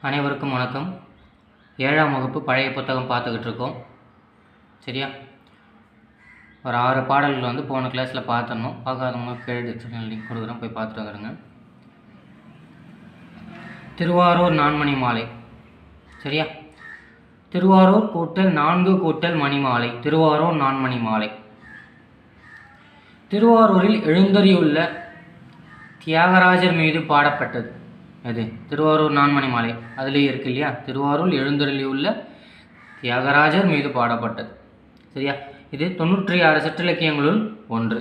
அனைவருக்கும் வணக்கம். 7ஆம் வகுப்பு பழைய புத்தகம் பார்த்துக்கிட்டு இருக்கோம். சரியா? ஒரு 6 பாடல்கள் வந்து போன கிளாஸில் பார்த்துடணும். பார்க்காதவங்க கீழே டிஸ்கிரிப்ஷன் லிங்க் கொடுக்குறேன், போய் பார்த்துட்டு வந்துடுங்க. திருவாரூர் நான்மணி மாலை. சரியா? திருவாரூர் கூட்டல் 4 கூட்டல் மணிமாலை. திருவாரூர் நான்மணி மாலை. திருவாரூரில் எழுந்தறியுள்ள தியாகராஜர் மீது பாடப்பட்டது. அது திருவாரூர் நான்மணி மாலை அதுலேயே இருக்கு இல்லையா? திருவாரூர் எழுந்தருளியுள்ள தியாகராஜர் மீது பாடப்பட்டது. சரியா? இது 96 சிற்றிலக்கியங்களுள் ஒன்று.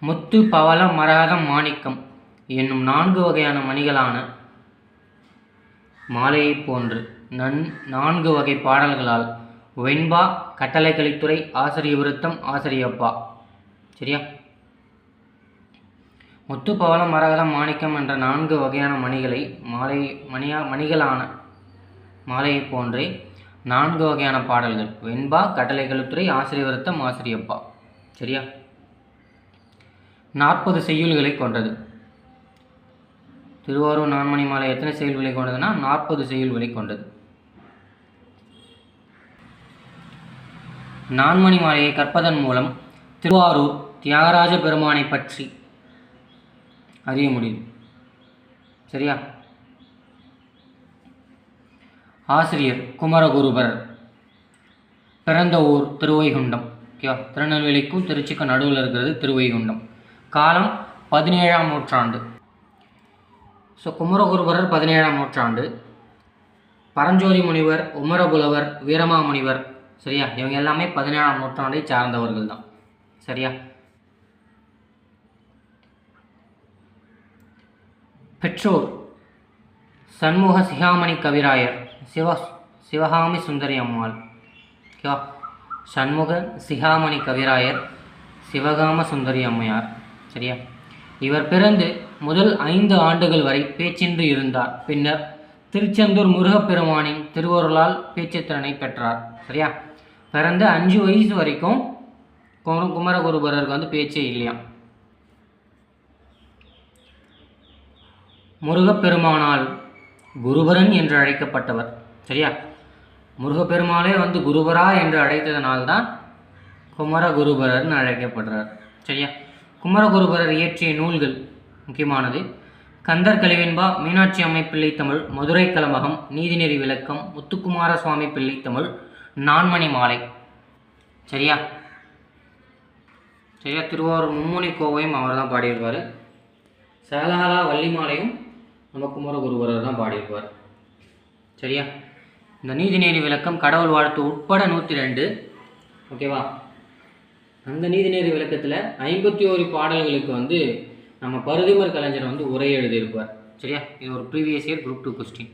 முத்து, பவளம், மரகதம், மாணிக்கம் என்னும் 4 வகையான மணிகளான மாலையை போன்று 4 வகை பாடல்களால் வெண்பா, கட்டளை கலித்துறை, ஆசிரிய விருத்தம், ஆசிரியப்பா. சரியா? முத்து, பவளம், மரகதம், மாணிக்கம் என்ற 4 வகையான மணிகளை மணிகளான மாலையை போன்றே 4 வகையான பாடல்கள் வெண்பா, கட்டளை கலித்துறை, ஆசிரிய விருத்தம், ஆசிரியப்பா. சரியா? 40 செய்யுள்களை கொண்டது. திருவாரூர் நான்மணி மாலை எத்தனை செய்யுள்களை கொண்டதுன்னா 40 செய்யுள்களை கொண்டது. நான்மணி மாலையை கற்பதன் மூலம் திருவாரூர் தியாகராஜ பெருமானை பற்றி அறிய முடியுது. சரியா? ஆசிரியர் குமரகுருபரர். பிறந்த ஊர் திருவைகுண்டம். ஓகேவா? திருநெல்வேலிக்கும் திருச்சிக்கும் நடுவில் இருக்கிறது திருவைகுண்டம். காலம் 17ஆம் நூற்றாண்டு. ஸோ குமரகுருபரர் 17ஆம் நூற்றாண்டு. பரஞ்சோதி முனிவர், உமரபுலவர், வீரமாமுனிவர், சரியா, இவங்க எல்லாமே 17ஆம் நூற்றாண்டை சார்ந்தவர்கள் தான். சரியா? பெற்றோர் சண்முக சிகாமணி கவிராயர், சிவகாமி சுந்தரி அம்மாள். ஓகேவா? சண்முக சிகாமணி கவிராயர், சிவகாம சுந்தரி அம்மையார். சரியா? இவர் பிறந்து முதல் 5 ஆண்டுகள் வரை பேச்சின்றி இருந்தார். பின்னர் திருச்செந்தூர் முருகப்பெருமானின் திருவருளால் பேச்சுத்திறனை பெற்றார். சரியா? பிறந்து 5 வயசு வரைக்கும் குமரகுருபரருக்கு வந்து பேச்சே இல்லையா. முருகப்பெருமானால் குருபரன் என்று அழைக்கப்பட்டவர். சரியா? முருகப்பெருமானே வந்து குருபரா என்று அழைத்ததனால்தான் குமரகுருபரர்னு அழைக்கப்படுறார். சரியா? குமரகுருபரர் இயற்றிய நூல்கள் முக்கியமானது கந்தர் கலிவெண்பா, மீனாட்சி அம்மை பிள்ளைத்தமிழ், மதுரை கலமகம், நீதிநெறி விளக்கம், முத்துக்குமார சுவாமி பிள்ளைத்தமிழ், நான்மணி மாலை. சரியா? சரியா? திருவாரூர் மும்முனி கோவையும் அவர் தான் பாடியிருப்பார். சேலாலா வள்ளிமாலையும் நம்ம குமரகுருபரர் தான் பாடியிருப்பார். சரியா? இந்த நீதிநெறி விளக்கம், கடவுள் வாழ்த்து உட்பட 102. ஓகேவா? அந்த நீதிநெறி விளக்கத்தில் 51 பாடல்களுக்கு வந்து நம்ம பருதிமர் கலைஞர் வந்து உரை எழுதியிருப்பார். சரியா? இது ஒரு ப்ரீவியஸ் இயர் குரூப் 2 கொஸ்டின்.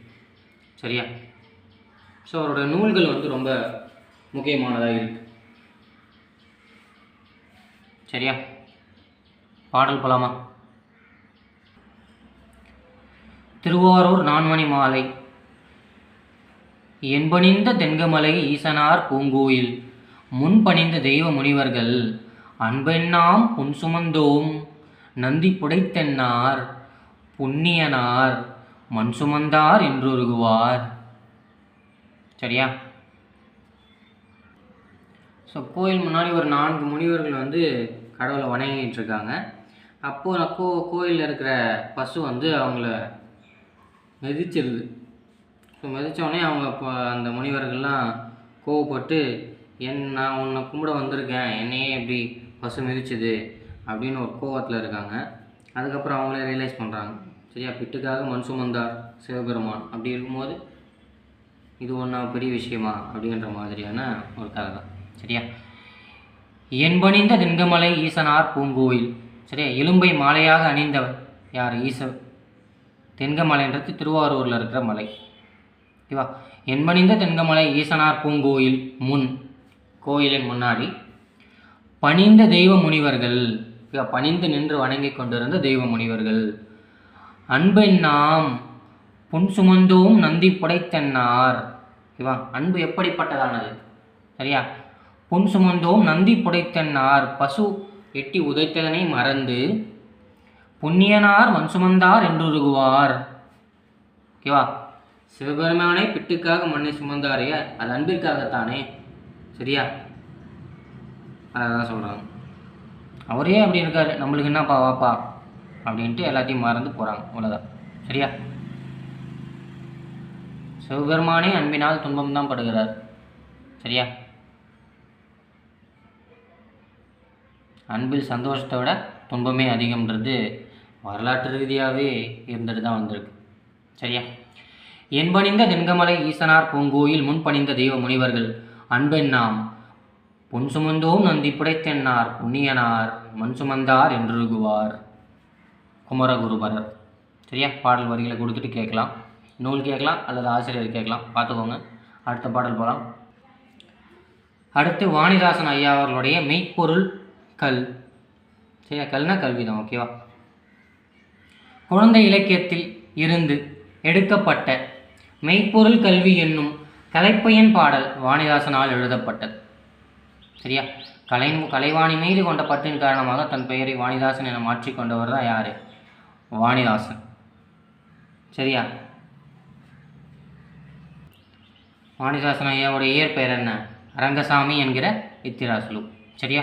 சரியா? ஸோ அவரோட நூல்கள் வந்து ரொம்ப முக்கியமானதாக இருக்கு. சரியா? பாடல் போலாமா? திருவாரூர் நான்மணி மாலை. என்பணிந்த தென்கமலை ஈசனார் பூங்கோயில் முன்பணிந்த தெய்வ முனிவர்கள் அன்பெண்ணாம் புன்சுமந்தோம் நந்தி புடைத்தென்னார் புண்ணியனார் மண் சுமந்தார் என்றொருகுவார். சரியா? ஸோ கோயில் முன்னாடி ஒரு 4 முனிவர்கள் வந்து கடவுளை வணங்கிட்டு இருக்காங்க. அப்போது கோயிலில் இருக்கிற பசு வந்து அவங்கள மிதிச்சிருது. ஸோ மிதித்தோடனே அவங்க இப்போ அந்த முனிவர்கள்லாம் கோவப்பட்டு நான் உன்னை கும்பிட வந்திருக்கேன், என்னையே எப்படி பசு மிதிச்சுது அப்படின்னு ஒரு கோவத்தில் இருக்காங்க. அதுக்கப்புறம் அவங்களே ரியலைஸ் பண்ணுறாங்க. சரியா? பிட்டுக்காக மண் சுமந்தார் சிவபெருமான். அப்படி இருக்கும்போது இது ஒன்றா பெரிய விஷயமா அப்படின்ற மாதிரியான ஒரு கதை தான். சரியா? என்பணிந்த தென்கமலை ஈசனார் பூங்கோயில். சரியா? எலும்பை மாலையாக அணிந்தவர் யார்? தென்கமலைன்றது திருவாரூரில் இருக்கிற மலை. ஓகேவா? என்பணிந்த தென்கமலை ஈசனார் பூங்கோயில் முன், கோயிலின் முன்னாடி பணிந்த தெய்வ முனிவர்கள், பணிந்து நின்று வணங்கி கொண்டிருந்த தெய்வ முனிவர்கள். அன்பெண்ணாம் புன் சுமந்தோம் நந்தி புடைத்தென்னார். ஓகேவா? அன்பு எப்படிப்பட்டதானது? சரியா? புன் சுமந்தோம் நந்தி புடைத்தென்னார், பசு எட்டி உதைத்ததனை மறந்து புண்ணியனார் மண் சுமந்தார் என்றுருகுவார். ஓகேவா? சிவபெருமானே பிட்டுக்காக மண்ணை சுமந்தாரே, அது அன்பிற்காகத்தானே. சரியா? அதான் சொல்கிறாங்க. அவரே அப்படி இருக்கார், நம்மளுக்கு என்னப்பா வாப்பா அப்படின்ட்டு எல்லாத்தையும் மறந்து போகிறாங்க. அவ்வளோதான். சரியா? சிவபெருமானே அன்பினால் துன்பம் தான் படுகிறார். சரியா? அன்பில் சந்தோஷத்தை விட துன்பமே அதிகம்ன்றது வரலாற்று ரீதியாகவே இருந்துட்டு தான் வந்திருக்கு. சரியா? என்பணிந்த தென்கமலை ஈசனார் பூங்கோயில் முன்பணிந்த தெய்வ முனிவர்கள் அன்பெண்ணாம் பொன் சுமந்தோம் நந்தி புடைத்தென்னார் புண்ணியனார் மண் சுமந்தார் என்றுகுவார் குமரகுருபரர். சரியா? பாடல் வரிகளை கொடுத்துட்டு கேட்கலாம், நூல் கேட்கலாம் அல்லது ஆசிரியர் கேட்கலாம், பார்த்துக்கோங்க. அடுத்த பாடல் போகலாம். அடுத்து வாணிதாசன் ஐயா அவர்களுடைய மெய்ப்பொருள் கல். சரியா? கல்னா கல்வி தான். ஓகேவா? குழந்தை இலக்கியத்தில் இருந்து எடுக்கப்பட்ட மெய்ப்பொருள் கல்வி என்னும் கலைப்பயன் பாடல் வாணிதாசனால் எழுதப்பட்டது. சரியா? கலைவாணி மீது கொண்ட பற்றின் காரணமாக தன் பெயரை வாணிதாசன் என மாற்றிக்கொண்டவர் தான் யார்? வாணிதாசன். சரியா? வாணிதாசன் ஐயாவுடைய இயற்பெயர் என்ன? ரங்கசாமி என்கிற இத்திராசுலு. சரியா?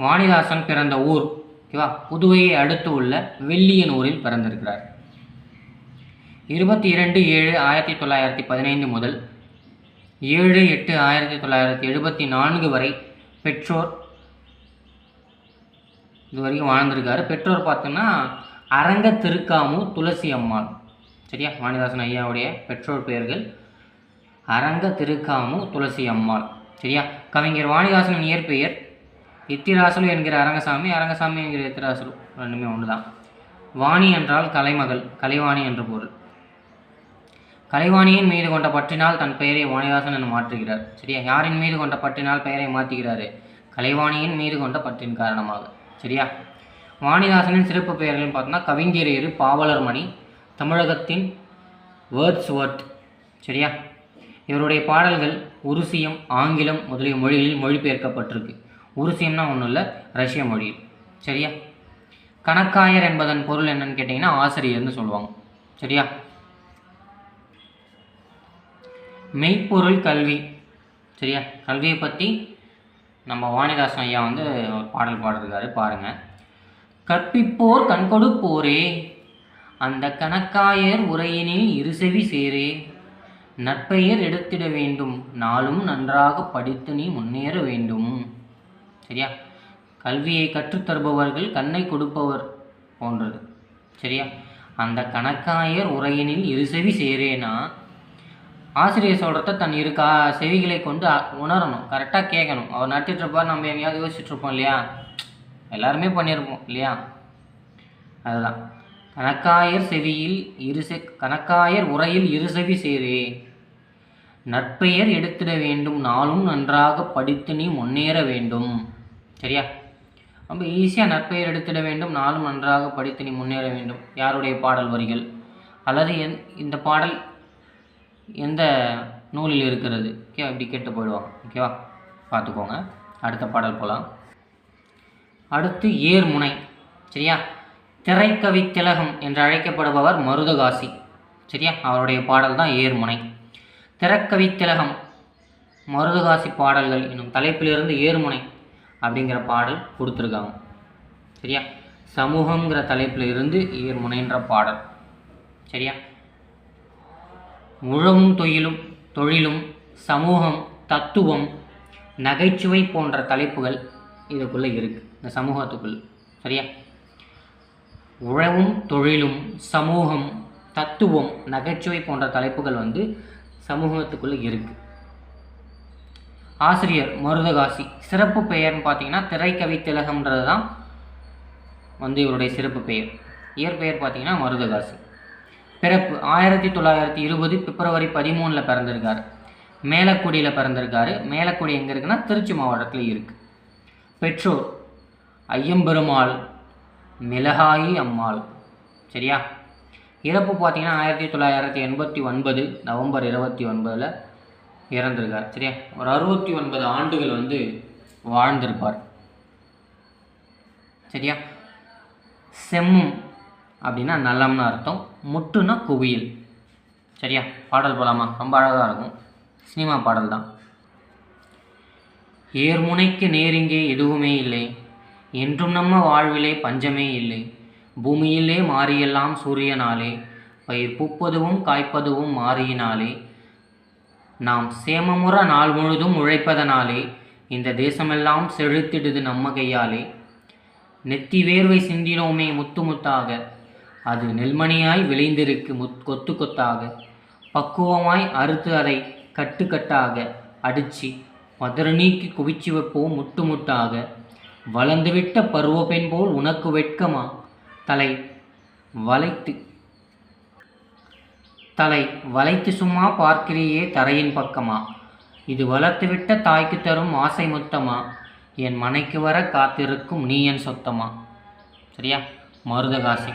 வாணிதாசன் பிறந்த ஊர் ஓகேவா, புதுவையை அடுத்து உள்ள வெள்ளியனூரில் பிறந்திருக்கிறார். 22/7/1915 முதல் 7/8/1974 வரை பெற்றோர் இது வரைக்கும் வாழ்ந்திருக்காரு. பெற்றோர் பார்த்தோன்னா அரங்க திருக்காமு துளசி அம்மாள். சரியா? வாணிதாசன் ஐயாவுடைய பெற்றோர் பெயர்கள் அரங்க திருக்காமு துளசி அம்மாள். சரியா? கவிஞர் வாணிதாசனின் இயற்பெயர் இத்திராசுலு என்கிற அரங்கசாமி, அரங்கசாமி என்கிற இத்திராசுலு, ரெண்டுமே ஒன்று தான். வாணி என்றால் கலைமகள், கலைவாணி என்று பொருள். கலைவாணியின் மீது கொண்ட பற்றினால் தன் பெயரை வாணிதாசன் என மாற்றுகிறார். சரியா? யாரின் மீது கொண்ட பற்றினால் பெயரை மாற்றுகிறாரு? கலைவாணியின் மீது கொண்ட பற்றின் காரணமாக. சரியா? வாணிதாசனின் சிறப்பு பெயர்கள்னு பார்த்தோம்னா கவிஞரேறு, பாவலர் மணி, தமிழகத்தின் வேர்ட்ஸ்வொர்த். சரியா? இவருடைய பாடல்கள் உருசியம், ஆங்கிலம் முதலிய மொழிகளில் மொழிபெயர்க்கப்பட்டிருக்கு. உருசியம்னா ஒன்றும் இல்லை, ரஷ்ய மொழியில். சரியா? கணக்காயர் என்பதன் பொருள் என்னன்னு கேட்டிங்கன்னா ஆசிரியர்னு சொல்லுவாங்க. சரியா? மெய்ப்பொருள் கல்வி. சரியா? கல்வியை பற்றி நம்ம வாணிதாசன் ஐயா வந்து பாடல் பாடிருக்காரு, பாருங்கள். கற்பிப்போர் கண்கொடுப்போரே அந்த கணக்காயர் உரையினில் இருசெவி சேரே, நற்பெயர் எடுத்திட வேண்டும் நாளும் நன்றாக படித்து நீ முன்னேற வேண்டும். சரியா? கல்வியை கற்றுத்தருபவர்கள் கண்ணை கொடுப்பவர் போன்றது. சரியா? அந்த கணக்காயர் உரையினில் இருசெவி சேரேனா ஆசிரியர் சொல்கிறத தன் செவிகளை கொண்டு உணரணும், கரெக்டாக கேட்கணும். அவர் நட்டுட்ருப்பார், நம்ம எங்கேயாவது யோசிச்சுட்ருப்போம் இல்லையா? எல்லாருமே பண்ணியிருப்போம் இல்லையா? அதுதான் கணக்காயர் உரையில் இருசெவி சேரே, நற்பெயர் எடுத்திட வேண்டும் நாளும் நன்றாக படித்து நீ முன்னேற வேண்டும். சரியா? ரொம்ப ஈஸியாக நற்பெயர் எடுத்திட வேண்டும் நாளும் நன்றாக படித்து நீ முன்னேற வேண்டும். யாருடைய பாடல் வரிகள் அல்லது இந்த பாடல் எந்த நூலில் இருக்கிறது? ஓகே, அப்படி கேட்டு போயிடுவாங்க. ஓகேவா? பார்த்துக்கோங்க. அடுத்த பாடல் போகலாம். அடுத்து ஏர்முனை. சரியா? திரைக்கவி திலகம் என்று அழைக்கப்படுபவர் மருதகாசி. சரியா? அவருடைய பாடல் தான் ஏர்முனை. திரைக்கவி திலகம் மருதகாசி பாடல்கள் என்னும் தலைப்பிலிருந்து ஏர்முனை அப்படிங்கிற பாடல் கொடுத்துருக்காங்க. சரியா? சமூகங்கிற தலைப்பில் இருந்து ஏர்முனைன்ற பாடல். சரியா? உழவும் தொழிலும் சமூகம், தத்துவம், நகைச்சுவை போன்ற தலைப்புகள் இதுக்குள்ளே இருக்குது, இந்த சமூகத்துக்குள்ள. சரியா? உழவும் தொழிலும் சமூகம், தத்துவம், நகைச்சுவை போன்ற தலைப்புகள் வந்து சமூகத்துக்குள்ளே இருக்குது. ஆசிரியர் மருதகாசி. சிறப்பு பெயர்னு பார்த்தீங்கன்னா திரைக்கவி திலகம்ன்றது தான் வந்து இவருடைய சிறப்பு பெயர். இயற்பெயர் பார்த்தீங்கன்னா மருதகாசி. பிறப்பு 1920 பிப்ரவரி 13 பிறந்திருக்காரு. மேலக்குடியில் பிறந்திருக்காரு. மேலக்குடி எங்கே இருக்குன்னா திருச்சி மாவட்டத்தில் இருக்குது. பெற்றோர் ஐயம்பெருமாள், மிளகாயி அம்மாள். சரியா? இறப்பு பார்த்தீங்கன்னா 1989 நவம்பர் 29 இறந்திருக்கார். சரியா? ஒரு 69 ஆண்டுகள் வந்து வாழ்ந்திருப்பார். சரியா? செம்மும் அப்படின்னா நலம்னு அர்த்தம். முட்டுனா குவியல். சரியா? பாடல் போகலாமா? ரொம்ப அழகாக இருக்கும், சினிமா பாடல் தான். ஏர்முனைக்கு நேரிங்கே எதுவுமே இல்லை, என்றும் நம்ம வாழ்விலே பஞ்சமே இல்லை, பூமியிலே மாறியெல்லாம் சூரியனாலே, பயிர் பூப்பதுவும் காய்ப்பதுவும் மாறியினாலே, நாம் சேமமுற நாள் முழுதும் உழைப்பதனாலே, இந்த தேசமெல்லாம் செழித்திடுது நம்ம கையாலே, நெத்தி வேர்வை சிந்தினோமே முத்து முத்தாக, அது நெல்மணியாய் விளைந்திருக்கு கொத்து கொத்தாக, பக்குவமாய் அறுத்து அதை கட்டு கட்டாக அடிச்சு மதுர நீக்கி குவிச்சு வைப்போம் முட்டு முட்டாக, வளர்ந்துவிட்ட பருவப்பெண் போல் உனக்கு வெட்கமா, தலை வளைத்து சும்மா பார்க்கிறியே தரையின் பக்கமா, இது வளர்த்துவிட்ட தாய்க்கு தரும் ஆசை மொத்தமா, என் மனைக்கு வர காத்திருக்கும் நீ என் சொத்தமா. சரியா? மருதகாசி.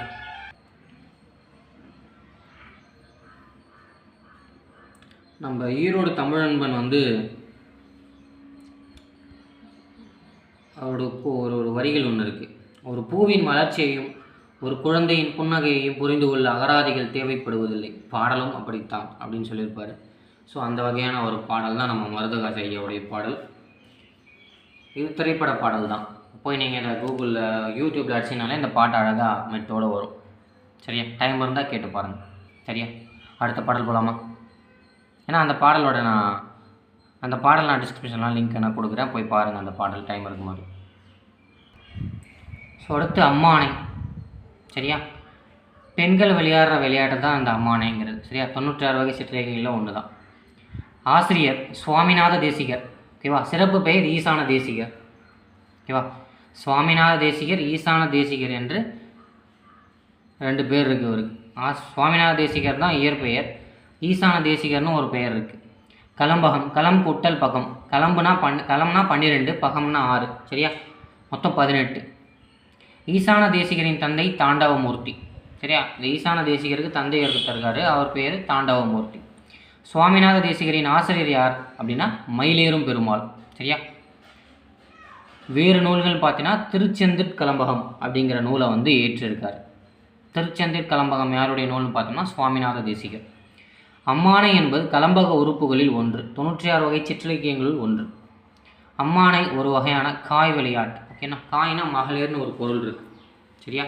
நம்ம ஈரோடு தமிழன்பன் வந்து அவரோட ஒரு வரிகள் ஒன்று இருக்குது. ஒரு பூவின் வளர்ச்சியையும் ஒரு குழந்தையின் புன்னகையையும் புரிந்து கொள்ள அகராதிகள் தேவைப்படுவதில்லை, பாடலும் அப்படித்தான் அப்படின்னு சொல்லியிருப்பார். ஸோ அந்த வகையான ஒரு பாடல் தான் நம்ம மருதகாசி ஐயாவுடைய பாடல். இது திரைப்பட பாடல் தான். போய் நீங்கள் இதை கூகுளில் யூடியூப்பில் அடிச்சிங்கனாலே இந்த பாட்டு அழகாக மெட்டோடு வரும். சரியா? டைம் இருந்தால் கேட்டு பாருங்கள். சரியா? அடுத்த பாடல் போகலாமா? ஏன்னா அந்த பாடல் நான் டிஸ்கிரிப்ஷன்லாம் லிங்க் நான் கொடுக்குறேன், போய் பாருங்கள் அந்த பாடல் டைம் இருக்கும்போது. ஸோ அடுத்து அம்மானை. சரியா? பெண்கள் விளையாடுற விளையாட்டு தான் அந்த அம்மானைங்கிறது. சரியா? 96 வகை சிற்றிலக்கியங்களில் ஒன்று தான். ஆசிரியர் சுவாமிநாத தேசிகர். ஓகேவா? சிறப்பு பெயர் ஈசான தேசிகர். ஓகேவா? சுவாமிநாத தேசிகர், ஈசான தேசிகர் என்று 2 பேர் இருக்குது இவருக்கு. சுவாமிநாத தேசிகர் தான் இயற்பெயர், ஈசான தேசிகர்னு ஒரு பெயர் இருக்குது. கலம்பகம், களம் கூட்டல் பகம், களம்னா 12, பகம்னா 6. சரியா? மொத்தம் 18. ஈசான தேசிகரின் தந்தை தாண்டவமூர்த்தி. சரியா? இந்த ஈசான தேசிகருக்கு தந்தை இருக்காரு, அவர் பேர் தாண்டவமூர்த்தி. சுவாமிநாத தேசிகரின் ஆசிரியர் யார் அப்படின்னா மயிலேறும் பெருமாள். சரியா? வேறு நூல்கள் பார்த்தீங்கன்னா திருச்செந்திற் கலம்பகம் அப்படிங்கிற நூலை வந்து ஏற்றிருக்கார். திருச்செந்திற் கலம்பகம் யாருடைய நூல்னு பார்த்தோம்னா சுவாமிநாத தேசிகர். அம்மானை என்பது கலம்பக உறுப்புகளில் ஒன்று, 96 வகை சிற்றிலக்கியங்களில் ஒன்று. அம்மானை ஒரு வகையான காய் விளையாட்டு. ஓகேண்ணா? காய்னா மகளிர்னு ஒரு பொருள் இருக்குது. சரியா?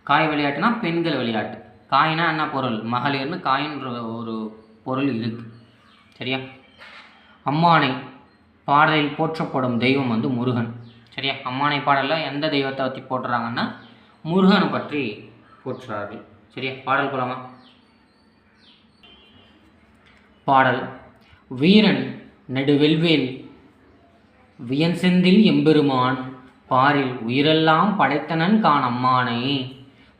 காய் விளையாட்டுனா பெண்கள் விளையாட்டு. காய்னா என்ன பொருள்? மகளிர்னு காயின்ற ஒரு பொருள் இருக்குது. சரியா? அம்மானை பாடலில் போற்றப்படும் தெய்வம் வந்து முருகன். சரியா? அம்மானை பாடலில் எந்த தெய்வத்தை பற்றி போட்டுறாங்கன்னா முருகனை பற்றி போற்றுறார்கள். சரியா? பாடல் போலாமா? பாடல். வீரன் நெடுவெல்வேல் வியன் செந்தில் எம்பெருமான், பாரில் உயிரெல்லாம் படைத்தனன் கான் அம்மானை,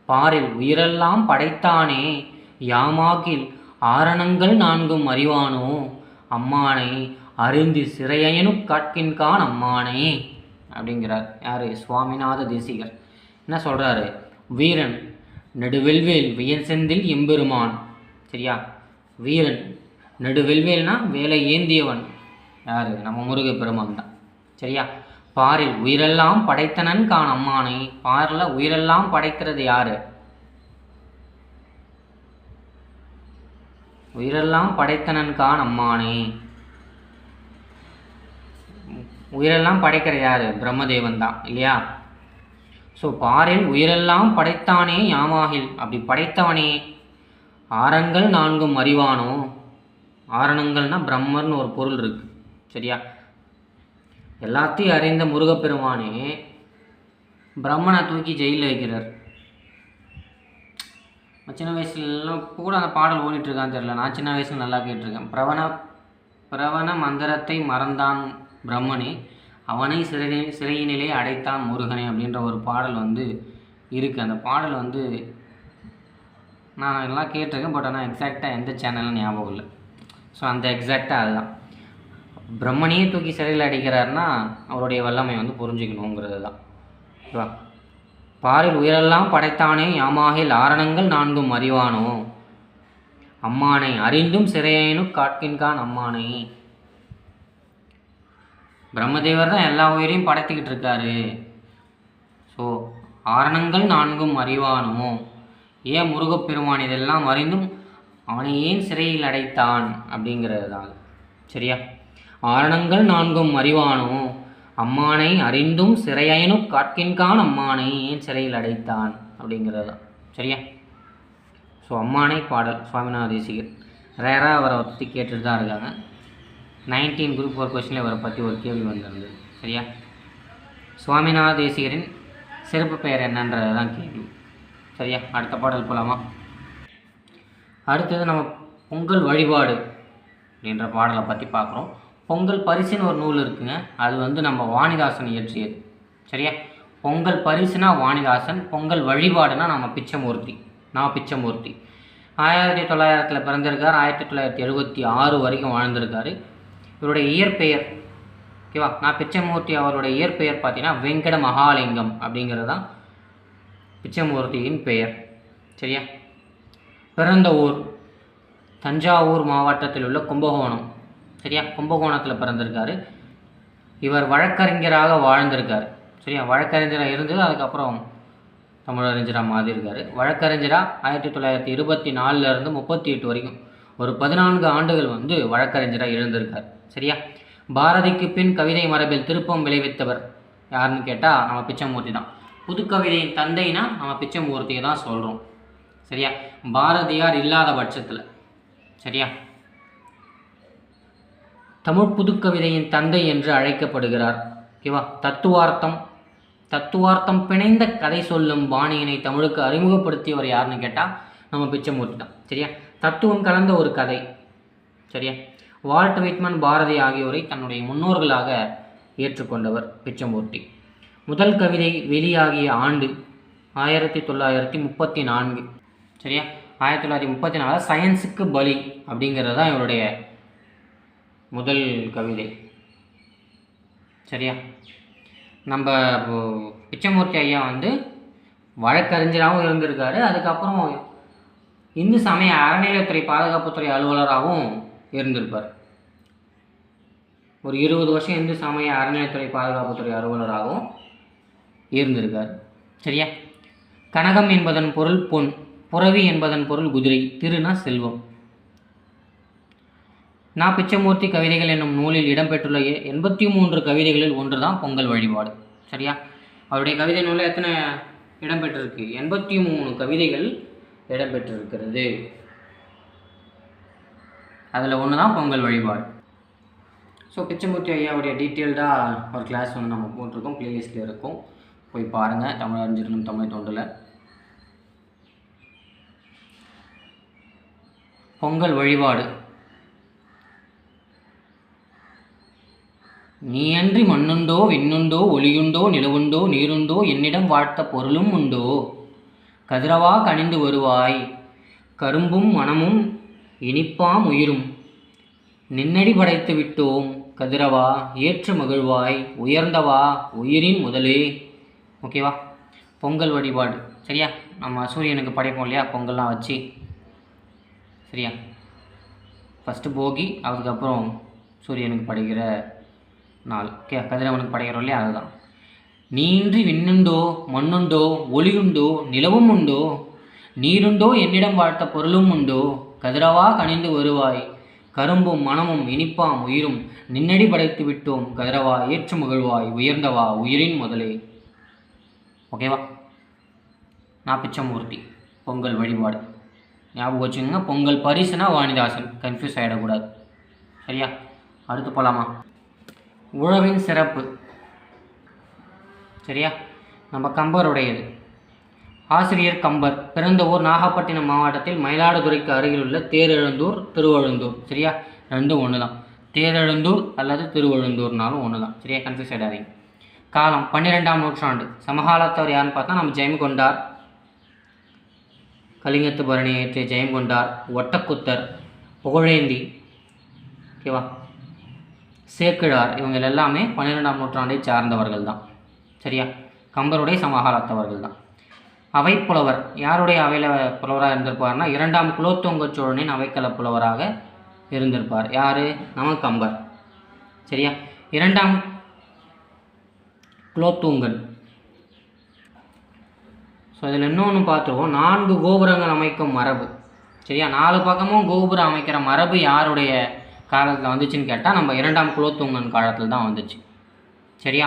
பாரில் உயிரெல்லாம் படைத்தானே யாமாகில் ஆரணங்கள் 4 அறிவானோ, அம்மானை அறிந்து சிறையனு காட்கின்கான் அம்மானை அப்படிங்கிறார். யார்? சுவாமிநாத தேசிகர். என்ன சொல்கிறாரு? வீரன் நெடுவெல்வேல் வியன் செந்தில் எம்பெருமான். சரியா? வீரன் நெடுவெல்வேல்னா வேலை ஏந்தியவன். யார்? நம்ம முருகப்பெருமான் தான். சரியா? பாரில் உயிரெல்லாம் படைத்தனன் கான் அம்மானை, பாரில் உயிரெல்லாம் படைக்கிறது யாரு? உயிரெல்லாம் படைத்தனன் கான் அம்மானை. உயிரெல்லாம் படைக்கிற யாரு? பிரம்மதேவன் தான், இல்லையா? ஸோ பாரில் உயிரெல்லாம் படைத்தானே யாமாகில், அப்படி படைத்தவனே ஆரங்கள் 4 அறிவானோ. ஆரணங்கள்னா பிரம்மர்னு ஒரு பொருள் இருக்கு. சரியா? எல்லாத்தையும் அறிந்த முருகப்பெருமானே பிரம்மனை தூக்கி ஜெயிலில் வைக்கிறார். சின்ன வயசுலாம் கூட அந்த பாடல் ஓடிட்டுருக்கான்னு தெரியல, நான் சின்ன வயசில் நல்லா கேட்டிருக்கேன். பிரவண மந்திரத்தை மறந்தான் பிரம்மனே, அவனை சிறையினிலே அடைத்தான் முருகனே அப்படின்ற ஒரு பாடல் வந்து இருக்குது. அந்த பாடல் வந்து நான் எல்லாம் கேட்டிருக்கேன், பட் ஆனால் எக்ஸாக்டாக எந்த சேனல்னு ஞாபகம் இல்லை. ஸோ அந்த எக்ஸாக்டாக அதுதான். பிரம்மனையே தூக்கி சிறையில் அடிக்கிறாருன்னா அவருடைய வல்லமை வந்து புரிஞ்சுக்கணுங்கிறது தான். ஓகேவா? பாரில் உயிரெல்லாம் படைத்தானே யாமாகில் ஆரணங்கள் 4 அறிவானோ, அம்மானை அறிந்தும் சிறையனு காட்கின்கான் அம்மானை. பிரம்மதேவர் தான் எல்லா உயிரையும் படைத்துக்கிட்டு இருக்காரு. ஸோ ஆரணங்கள் 4 அறிவானோ, ஏன் முருகப்பெருமான் இதெல்லாம் அறிந்தும் அவனை ஏன் சிறையில் அடைத்தான் அப்படிங்கிறது தான். சரியா? ஆரணங்கள் 4 அறிவானோ அம்மானை அறிந்தும் சிறையனு காட்கின்கான் அம்மானை ஏன் சிறையில் அடைத்தான் அப்படிங்கிறது தான். சரியா? ஸோ அம்மானை பாடல் சுவாமிநாத தேசிகர் ரேராக அவரை பற்றி கேட்டுட்டு தான் இருக்காங்க. 19 குரூப் 4 கொஸ்டினில் அவரை பற்றி ஒரு கேள்வி வந்திருந்தது. சரியா? சுவாமிநாத தேசிகரின் சிறப்பு பெயர் என்னன்றது தான் கேள்வி. சரியா? அடுத்த பாடல் போகலாமா? அடுத்தது நம்ம பொங்கல் வழிபாடு அப்படின்ற பாடலை பற்றி பார்க்குறோம். பொங்கல் பரிசுன்னு ஒரு நூல் இருக்குங்க. அது நம்ம வாணிதாசன் இயற்றியது. சரியா? பொங்கல் பரிசுனா வாணிதாசன், பொங்கல் வழிபாடுனா நம்ம பிச்சமூர்த்தி. நான் பிச்சமூர்த்தி 1900 பிறந்திருக்கார். 1976 வரைக்கும் வாழ்ந்திருக்காரு. இவருடைய இயற்பெயர் ஓகேவா? நான் பிச்சமூர்த்தி அவருடைய இயற்பெயர் பார்த்தீங்கன்னா வெங்கட மகாலிங்கம் அப்படிங்கிறது தான் பிச்சமூர்த்தியின் பெயர். சரியா? பிறந்த ஊர் தஞ்சாவூர் மாவட்டத்தில் உள்ள கும்பகோணம். சரியா? கும்பகோணத்தில் பிறந்திருக்காரு. இவர் வழக்கறிஞராக வாழ்ந்திருக்கார். சரியா? வழக்கறிஞராக இருந்தது, அதுக்கப்புறம் தமிழறிஞராக மாறியிருக்காரு. வழக்கறிஞராக 1924 38 வரைக்கும் ஒரு 14 ஆண்டுகள் வழக்கறிஞராக இருந்திருக்கார். சரியா? பாரதிக்கு பின் கவிதை மரபில் திருப்பம் விளைவித்தவர் யாருன்னு கேட்டால் நம்ம பிச்சமூர்த்தி தான். புதுக்கவிதையின் தந்தைனா நம்ம பிச்சமூர்த்தியை தான் சொல்கிறோம். சரியா? பாரதியார் இல்லாத பட்சத்தில். சரியா? தமிழ் புதுக்கவிதையின் தந்தை என்று அழைக்கப்படுகிறார். ஓகேவா? தத்துவார்த்தம் பிணைந்த கதை சொல்லும் பாணியினை தமிழுக்கு அறிமுகப்படுத்தியவர் யாருன்னு கேட்டால் நம்ம பிச்சமூர்த்தி தான். சரியா? தத்துவம் கலந்த ஒரு கதை. சரியா? வால்ட் விட்மன், பாரதி ஆகியோரை தன்னுடைய முன்னோர்களாக ஏற்றுக்கொண்டவர் பிச்சமூர்த்தி. முதல் கவிதை வெளியாகிய ஆண்டு 1934. சரியா? 1934 சயின்ஸுக்கு பலி அப்படிங்கிறது தான் இவருடைய முதல் கவிதை. சரியா? நம்ம பிச்சமூர்த்தி ஐயா வழக்கறிஞராகவும் இருந்திருக்காரு. அதுக்கப்புறம் இந்து சமய அறநிலையத்துறை பாதுகாப்புத்துறை அலுவலராகவும் இருந்திருப்பார். ஒரு 20 வருஷம் இந்து சமய அறநிலையத்துறை பாதுகாப்புத்துறை அலுவலராகவும் இருந்திருக்கார். சரியா? கனகம் என்பதன் பொருள் பொன், புறவி என்பதன் பொருள் குதிரை, திருனா செல்வம். நான் பிச்சமூர்த்தி கவிதைகள் என்னும் நூலில் இடம்பெற்றுள்ள 83 கவிதைகளில் ஒன்று தான் பொங்கல் வழிபாடு. சரியா? அவருடைய கவிதை நூலில் எத்தனை இடம்பெற்றிருக்கு? 83 கவிதைகள் இடம்பெற்றிருக்கிறது. அதில் ஒன்று தான் பொங்கல் வழிபாடு. ஸோ பிச்சமூர்த்தி ஐயாவுடைய டீட்டெயில்டாக ஒரு கிளாஸ் நம்ம போட்டிருக்கோம், பிளேலிஸ்ட்டில் இருக்கும், போய் பாருங்கள். தமிழ் அறிஞர்களும் தமிழ் தொண்டில் பொங்கல் வழிபாடு. நீயன்றி மண்ணுண்டோ விண்ணுண்டோ ஒளியுண்டோ நிலவுண்டோ நீருண்டோ என்னிடம் வாழ்த்த பொருளும் உண்டோ கதிரவா கனிந்து வருவாய் கரும்பும் மனமும் இனிப்பாம் உயிரும் நின்னடி படைத்து விட்டோம் கதிரவா ஏற்று மகிழ்வாய் உயர்ந்தவா உயிரின் முதலே. ஓகேவா? பொங்கல் வழிபாடு. சரியா? நம்ம சூரியனுக்கு படைப்போம் இல்லையா பொங்கல்லாம் வச்சு. சரியா? ஃபஸ்ட்டு போகி, அதுக்கப்புறம் சூரியனுக்கு படைக்கிற நாள். ஓகே, கதிரவனுக்கு படைக்கிறோம் இல்லையா, அதுதான். நீன்றி விண்ணுண்டோ மண்ணுண்டோ ஒளியுண்டோ நிலவும் உண்டோ நீருண்டோ என்னிடம் வாழ்த்த பொருளும் உண்டோ கதிரவா கனிந்து வருவாய் கரும்பும் மனமும் இனிப்பாம் உயிரும் நின்னடி படைத்து விட்டோம் கதிரவா ஏற்று மகிழ்வாய் உயர்ந்தவா உயிரின் முதலே. ஓகேவா? நான் பிச்சமூர்த்தி பொங்கல் வழிபாடு ஞாபகம் வச்சுக்கோங்க. பொங்கல் பரிசுனா வாணிதாசன், கன்ஃபியூஸ் ஆகிடக்கூடாது. சரியா? அடுத்து போகலாமா? உழவின் சிறப்பு. சரியா? நம்ம கம்பருடையது. ஆசிரியர் கம்பர். பிறந்த ஊர் நாகப்பட்டினம் மாவட்டத்தில் மயிலாடுதுறைக்கு அருகில் உள்ள தேரெழுந்தூர், திருவழுந்தூர். சரியா? ரெண்டும் ஒன்று தான். தேரெழுந்தூர் அல்லது திருவழுந்தூர்னாலும் ஒன்று தான். சரியா? கன்ஃபியூஸ் ஆகிடாதீங்க. காலம் 12ஆம் நூற்றாண்டு. சமகாலத்தவர் யாருன்னு பார்த்தா நம்ம ஜெயங்கொண்டார், கலிங்கத்து பரணி ஏற்றிய ஜெயங்கொண்டார், ஒட்டக்குத்தர், புகழேந்தி, ஓகேவா, சேக்கிழார், இவங்க எல்லாமே 12ஆம் நூற்றாண்டை சார்ந்தவர்கள் தான். சரியா? கம்பருடைய சமகாலத்தவர்கள் தான். அவைப்புலவர். யாருடைய அவையில் புலவராக இருந்திருப்பார்னா 2ஆம் குலோத்துங்க சோழனின் அவைக்கள புலவராக இருந்திருப்பார். யார்? நம்ம கம்பர். சரியா? 2ஆம் குலோத்துங்கன். ஸோ இதில் இன்னொன்று பார்த்துருவோம். 4 கோபுரங்கள் அமைக்கும் மரபு. சரியா? 4 பக்கமும் கோபுரம் அமைக்கிற மரபு யாருடைய காலத்தில் வந்துச்சுன்னு கேட்டால் நம்ம 2ஆம் குலோத்துங்கன் காலத்தில் தான் வந்துச்சு. சரியா?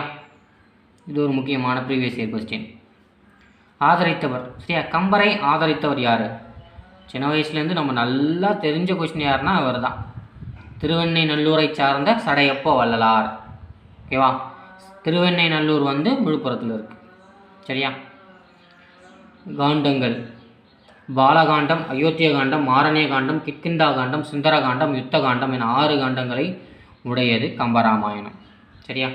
இது ஒரு முக்கியமான ப்ரீவியஸ் இயர் கொஸ்டின். ஆதரித்தவர், சரியா? கம்பரை ஆதரித்தவர் யார்? சின்ன வயசுலேருந்து நம்ம நல்லா தெரிஞ்ச கொஸ்டின் யாருன்னா அவர் தான். திருவெண்ணெய்நல்லூரை சார்ந்த சடையப்ப வள்ளலார். ஓகேவா? திருவெண்ணெய்நல்லூர் வந்து விழுப்புரத்தில் இருக்குது. சரியா? காண்டங்கள்: பாலகாண்டம், அயோத்திய காண்டம், மாரண்ய காண்டம், கிட்கிந்தா காண்டம், சுந்தர காண்டம், யுத்த காண்டம் என 6 காண்டங்களை உடையது கம்பராமாயணம். சரியா?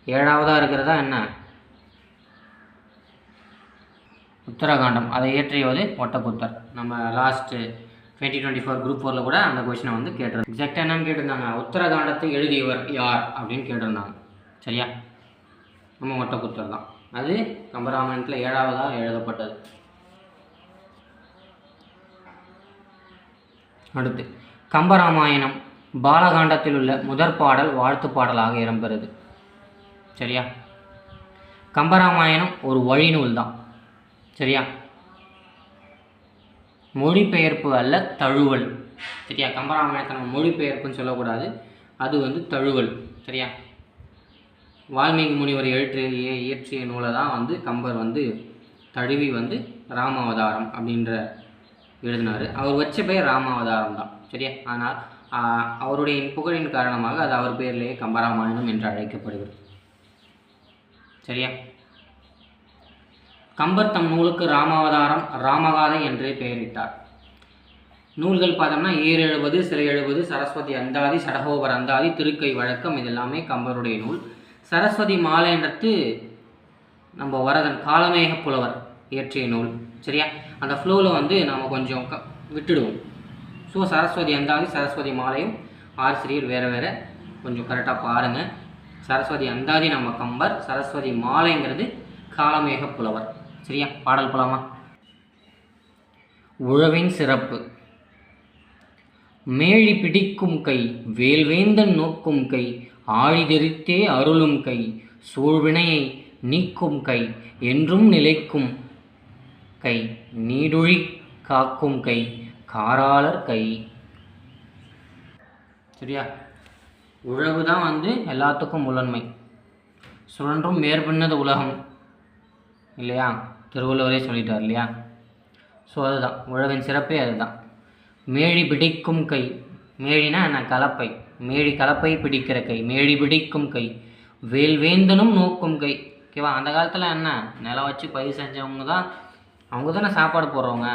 7வதாக இருக்கிறதா என்ன? உத்தரகாண்டம். அதை இயற்றியவது ஒட்டக்குத்தர். நம்ம லாஸ்ட்டு 2024 குரூப் 4ல் கூட அந்த கொஸ்டினை வந்து கேட்டிருந்தாங்க. எக்ஸாக்டாக என்னன்னு கேட்டிருந்தாங்க, உத்தரகாண்டத்தை எழுதியவர் யார் அப்படின்னு கேட்டிருந்தாங்க. சரியா? நம்ம ஒட்டக்குத்தர் தான். அது கம்பராமாயணத்தில் 7வதாக எழுதப்பட்டது. அடுத்து கம்பராமாயணம் பாலகாண்டத்தில் உள்ள முதற் பாடல் வாழ்த்து பாடலாக இடம்பெறுது. சரியா? கம்பராமாயணம் ஒரு வழிநூல் தான். சரியா? மொழிபெயர்ப்பு அல்ல, தழுவல். சரியா? கம்பராமாயணத்தை நம்ம மொழிபெயர்ப்புன்னு சொல்லக்கூடாது, அது வந்து தழுவல். சரியா? வால்மீகி முனிவர் இயற்றிய நூலை தான் வந்து கம்பர் வந்து தழுவி வந்து ராமாவதாரம் அப்படின்ற எழுதினார். அவர் வச்ச பெயர் ராமாவதாரம் தான். சரியா? ஆனால் அவருடைய புகழின் காரணமாக அது அவர் பெயரிலேயே கம்பராமாயணம் என்று அழைக்கப்படுகிறது. சரியா? கம்பர் தம் நூலுக்கு ராமாவதாரம், ராமகாதை என்று பெயரிட்டார். நூல்கள் பார்த்தோம்னா 770, சிலை 70, சரஸ்வதி அந்தாதி, சடகோபர் அந்தாதி, திருக்கை வழக்கம், இது எல்லாமே கம்பருடைய நூல். சரஸ்வதி மாலைன்றது நம்ம வரதன் காலமேக புலவர் இயற்றிய நூல். சரியா? அந்த ஃப்ளோவில் வந்து நம்ம கொஞ்சம் விட்டுடுவோம். ஸோ சரஸ்வதி அந்தாதி, சரஸ்வதி மாலையும் ஆசிரியர் வேறு வேறு, கொஞ்சம் கரெக்டாக பாருங்கள். சரஸ்வதி அந்தாதி நம்ம கம்பர், சரஸ்வதி மாலைங்கிறது காலமேக புலவர். சரியா? பாடல் போலாமா? உழவின் சிறப்பு: மேழி பிடிக்கும் கை, வேல்வேந்தன் நோக்கும் கை, ஆழிதெரித்தே அருளும் கை, சூழ்வினையை நீக்கும் கை, என்றும் நிலைக்கும் கை, நீடுழி காக்கும் கை, காராளர் கை. சரியா? உழவு தான் வந்து எல்லாத்துக்கும் முதன்மை. சுழன்றும் மேற்பின்னது உலகம் இல்லையா? திருவள்ளுவரே சொல்லிட்டார் இல்லையா? ஸோ அதுதான் உழவின் சிறப்பே, அதுதான். மேழி பிடிக்கும் கை, மேழினா என்ன? கலப்பை. மேழி கலப்பை பிடிக்கிற கை, மேழி பிடிக்கும் கை, வேல்வேந்தனும் நோக்கும் கை. ஓகேவா? அந்த காலத்தில் என்ன, நிலம் வச்சு பயிர் செஞ்சவங்க தான், அவங்க தானே சாப்பாடு போடுறவங்க.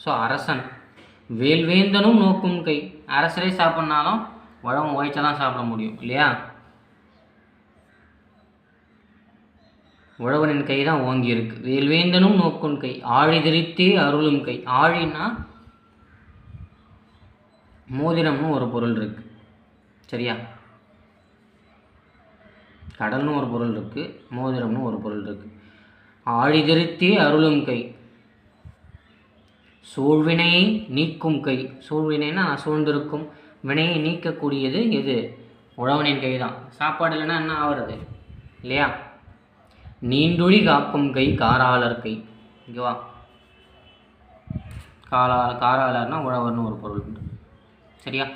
ஸோ அரசன் வேல்வேந்தனும் நோக்கும் கை. அரசரே சாப்பிட்னாலும் உழவன் ஓய்ச்சா தான் சாப்பிட முடியும் இல்லையா? உழவனின் கை தான் ஓங்கி இருக்கு. வேல்வேந்தனும் நோக்கும் கை, ஆழிதெரித்தே அருளும் கை. ஆழின்னா மோதிரம்னு ஒரு பொருள் இருக்கு. சரியா? கடல்னு ஒரு பொருள் இருக்கு, மோதிரம்னு ஒரு பொருள் இருக்கு. ஆழிதெரித்தே அருளும் கை, சூழ்வினையை நீக்கும் கை. சூழ்வினைன்னா சூழ்ந்திருக்கும் வினையை நீக்கக்கூடியது எது? உழவனின் கை தான். சாப்பாடு இல்லைன்னா என்ன ஆகிறது இல்லையா? நீண்டுழி காக்கும் கை, காராளர் கை. ஓகேவா? காராளர்னா உழவர்னு ஒரு பொருள் உண்டு. சரியா?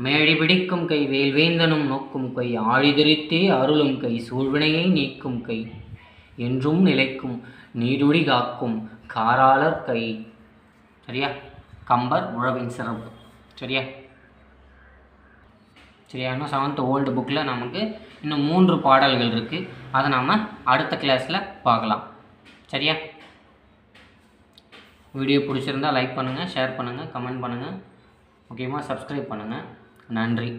மேழி பிடிக்கும் கை, வேல்வேந்தனும் நோக்கும் கை, ஆழிதெரித்தே அருளும் கை, சூழ்வினையை நீக்கும் கை, என்றும் நிலைக்கும் நீடுழி காக்கும் காராளர் கை. சரியா? கம்பர் உழவின் சிறப்பு. சரியா? சரியா? இன்னும் 7th ஓல்டு புக்கில் நமக்கு இன்னும் 3 பாடல்கள் இருக்குது. அதை நாம் அடுத்த கிளாஸில் பார்க்கலாம். சரியா? வீடியோ பிடிச்சிருந்தால் லைக் பண்ணுங்கள், ஷேர் பண்ணுங்கள், கமெண்ட் பண்ணுங்கள், முக்கியமாக சப்ஸ்கிரைப் பண்ணுங்கள். நன்றி.